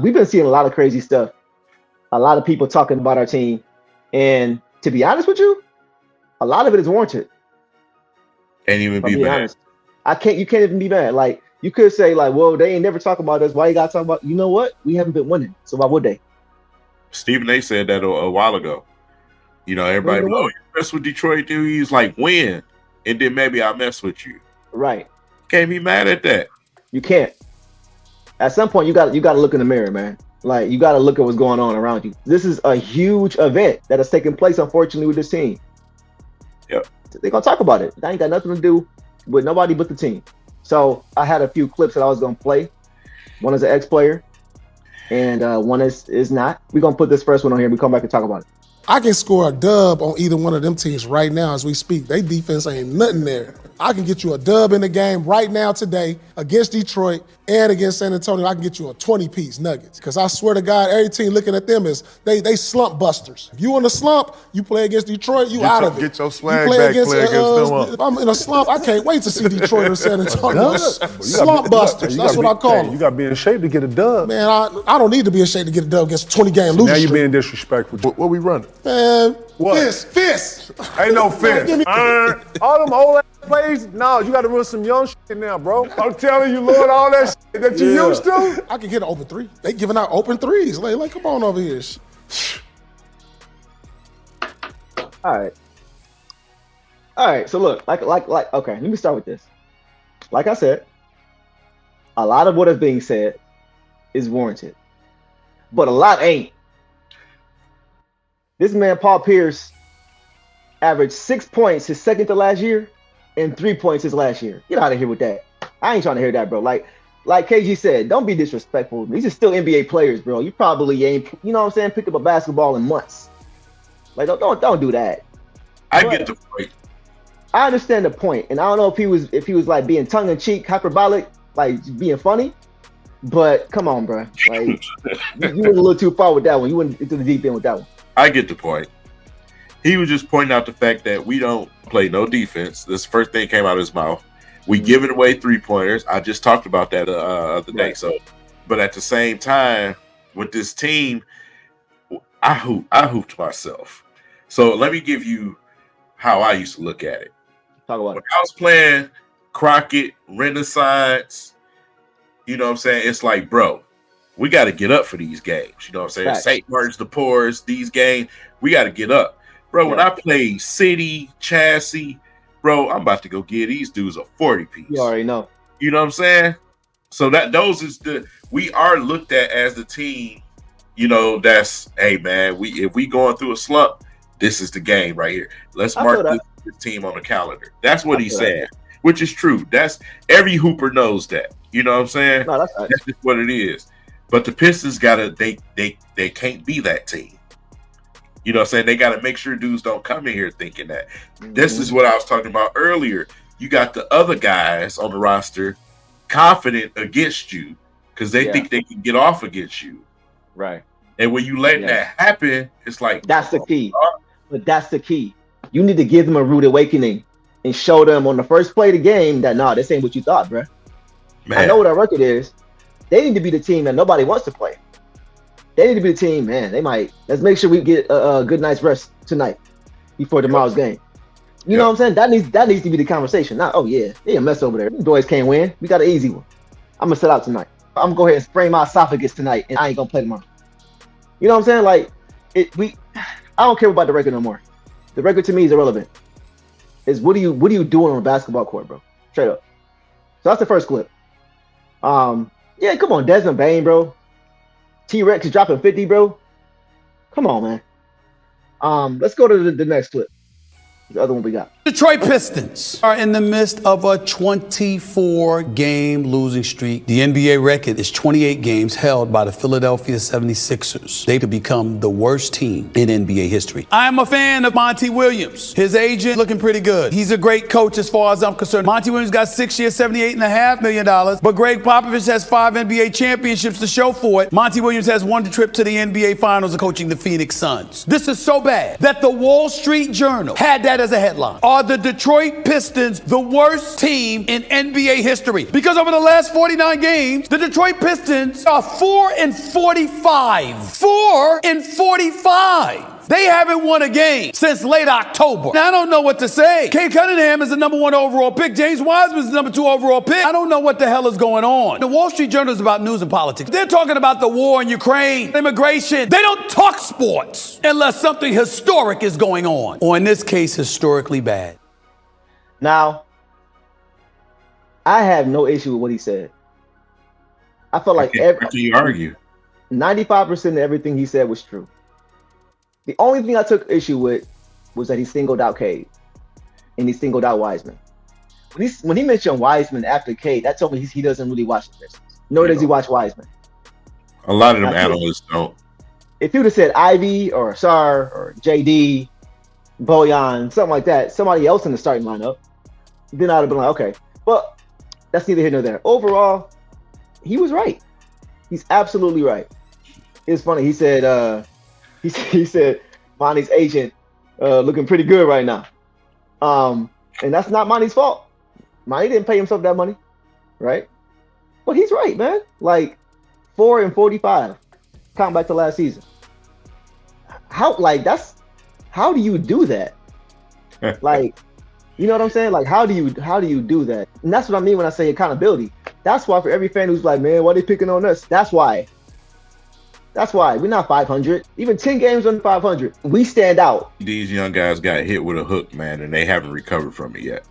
We've been seeing a lot of crazy stuff. A lot of people talking about our team. And to be honest with you, a lot of it is warranted. Can't even be mad. Honest. You can't even be mad. Like, you could say, like, well, they ain't never talk about us. Why you got to talk about, you know what? We haven't been winning. So why would they? Stephen A said that a while ago. You know, everybody, oh, you mess with Detroit, dude. He's like, win. And then maybe I mess with you. Right. Can't be mad at that. You can't. At some point, you got to look in the mirror, man. Like, you got to look at what's going on around you. This is a huge event that has taken place, unfortunately, with this team. Yep. They're going to talk about it. That ain't got nothing to do with nobody but the team. So I had a few clips that I was going to play. One is an ex-player, and one is not. We're going to put this first one on here. We come back and talk about it. I can score a dub on either one of them teams right now as we speak. They defense ain't nothing there. I can get you a dub in the game right now today against Detroit and against San Antonio. I can get you a 20-piece Nuggets. Because I swear to God, every team looking at them is they slump busters. If you in a slump, you play against Detroit, you out of it. Get your swag back, play against them. If I'm in a slump, I can't wait to see Detroit or San Antonio. Slump busters, that's what I call them. You got to be in shape to get a dub. Man, I don't need to be in shape to get a dub against a 20-game losing Now you streak. being disrespectful. What we running? Man, what? Fist. Ain't no fist. All them old plays, no, you got to run some young shit now, bro. I'm telling you, Lord, all that shit that you used to. I can hit an open three. They giving out open threes. Like, come on over here. All right. So look, like. Okay, let me start with this. Like I said, a lot of what is being said is warranted, but a lot ain't. This man, Paul Pierce, averaged 6 points his second to last year and 3 points his last year. Get out of here with that. I ain't trying to hear that, bro. Like KG said, don't be disrespectful. These are still NBA players, bro. You probably ain't, you know what I'm saying, picked up a basketball in months. Like, don't do that. I get the point. I understand the point, and I don't know if he was like being tongue in cheek, hyperbolic, like being funny. But come on, bro. Like, you went a little too far with that one. You went into the deep end with that one. I get the point. He was just pointing out the fact that we don't play no defense. This first thing came out of his mouth. We giving away 3-pointers. I just talked about that other day. So, but at the same time, with this team, I hooped myself. So let me give you how I used to look at it. Talk about when I was playing Crockett, Renaissance, you know what I'm saying? It's like, bro, we got to get up for these games. You know what I'm saying? Right. St. Martin's, the Poors, these games, we got to get up. Bro, when I play City, Chassis, bro, I'm about to go get these dudes a 40-piece. You already know. You know what I'm saying? So we are looked at as the team, you know, that's, hey, man, if we going through a slump, this is the game right here. Let's mark this team on the calendar. That's what he's saying, which is true. That's every hooper knows that. You know what I'm saying? No, that's just what it is. But the Pistons they can't be that team. You know what I'm saying? They got to make sure dudes don't come in here thinking that. Mm-hmm. This is what I was talking about earlier. You got the other guys on the roster confident against you because they think they can get off against you. Right. And when you let that happen, it's like that's the key. But that's the key. You need to give them a rude awakening and show them on the first play of the game that this ain't what you thought, bro. Man. I know what our record is. They need to be the team that nobody wants to play. They need to be the team, man. Let's make sure we get a good night's rest tonight before tomorrow's game. You know what I'm saying? That needs to be the conversation. Not, they a mess over there. These boys can't win. We got an easy one. I'm gonna sit out tonight. I'm gonna go ahead and sprain my esophagus tonight, and I ain't gonna play tomorrow. You know what I'm saying? Like, I don't care about the record no more. The record to me is irrelevant. It's what are you doing on a basketball court, bro? Straight up. So that's the first clip. Yeah, come on, Desmond Bane, bro. T-Rex is dropping 50, bro. Come on, man. Let's go to the next clip. The other one we got. Detroit Pistons are in the midst of a 24-game losing streak. The NBA record is 28 games held by the Philadelphia 76ers. They could become the worst team in NBA history. I'm a fan of Monty Williams. His agent looking pretty good. He's a great coach as far as I'm concerned. Monty Williams got 6 years, $78.5 million. But Greg Popovich has 5 NBA championships to show for it. Monty Williams has won the trip to the NBA Finals and coaching the Phoenix Suns. This is so bad that the Wall Street Journal had that as a headline. are the Detroit Pistons the worst team in NBA history? Because over the last 49 games, the Detroit Pistons are 4-45. 4-45. They haven't won a game since late October. Now, I don't know what to say. Kate Cunningham is the number 1 overall pick. James Wiseman is the number 2 overall pick. I don't know what the hell is going on. The Wall Street Journal is about news and politics. They're talking about the war in Ukraine, immigration. They don't talk sports unless something historic is going on, or in this case, historically bad. Now, I have no issue with what he said. I feel like you argue. 95% of everything he said was true. The only thing I took issue with was that he singled out Cade and he singled out Wiseman. When he mentioned Wiseman after Cade, that told me he doesn't really watch the Pistons. Nor does he watch Wiseman. A lot of them analysts don't. If you would have said Ivy or Sar or JD, Bojan, something like that, somebody else in the starting lineup, then I'd have been like, okay. But that's neither here nor there. Overall, he was right. He's absolutely right. It's funny. He said, he said Monty's agent looking pretty good right now. And that's not Monty's fault. Monty didn't pay himself that money, right? But he's right, man. Like 4-45, counting back to last season. How do you do that? Like, you know what I'm saying? Like, how do you do that? And that's what I mean when I say accountability. That's why for every fan who's like, man, why are they picking on us? That's why. We're not 500. Even 10 games under 500. We stand out. These young guys got hit with a hook, man, and they haven't recovered from it yet.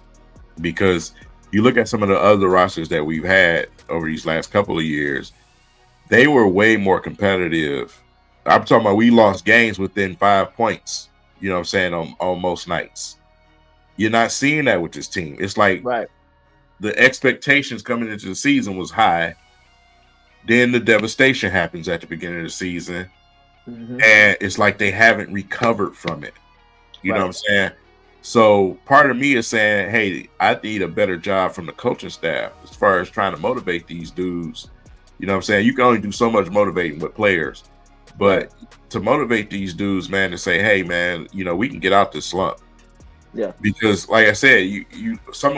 Because you look at some of the other rosters that we've had over these last couple of years, they were way more competitive. I'm talking about we lost games within 5 points, you know what I'm saying, on most nights. You're not seeing that with this team. It's like the expectations coming into the season was high. Then the devastation happens at the beginning of the season, and it's like they haven't recovered from it. You know what I'm saying? So part of me is saying, hey, I need a better job from the coaching staff as far as trying to motivate these dudes. You know what I'm saying? You can only do so much motivating with players, but to motivate these dudes, man, to say, hey, man, you know, we can get out this slump. Yeah. Because, like I said,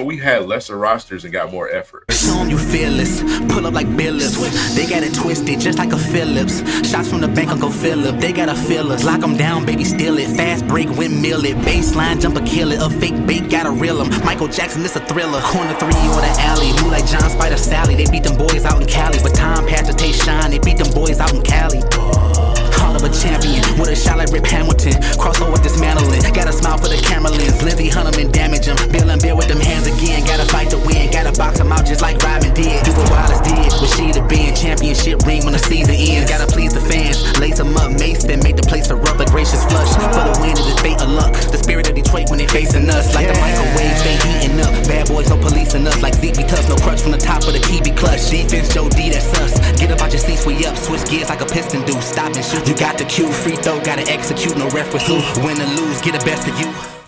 we had lesser rosters and got more effort. Show 'em you fearless. Pull up like Billups. They got it twisted just like a Phillips. Shots from the bank, Uncle Phillip. They gotta feel us. Lock 'em down, baby, steal it. Fast break, windmill it. Baseline, jumper, kill it. A fake bait, gotta reel 'em. Michael Jackson, this a thriller. Corner 3 or the alley. Move like John Spider Sally. They beat them boys out in Cali. But time passed to taste shine. They beat them boys out in Cali. Heart of a champion with a shot like Rip Hamilton. Crossover dismantling. Gotta smile for the camera lens. Lindsey hunt 'em and damage 'em. Bill and Bill with them hands again. Gotta fight to win. Gotta box 'em out just like Robin did. Do what Wallace did. With she the band. Championship ring when the season ends. Gotta please the fans. Lace 'em up. Mace then make the place erupt. A gracious flush. For the win is the fate of luck. The spirit of Detroit when they facing us. Like the microwave, stay heating up. Bad boys, no policing us. Like Zeke be tough. No crutch from the top of the key be clutch. Defense, Joe D, that's us. Get up out your seats, we up. Switch gears like a piston do. Stop and shoot. You got the cue. Free throw, gotta execute. No ref with who. Win or lose, get the best of you.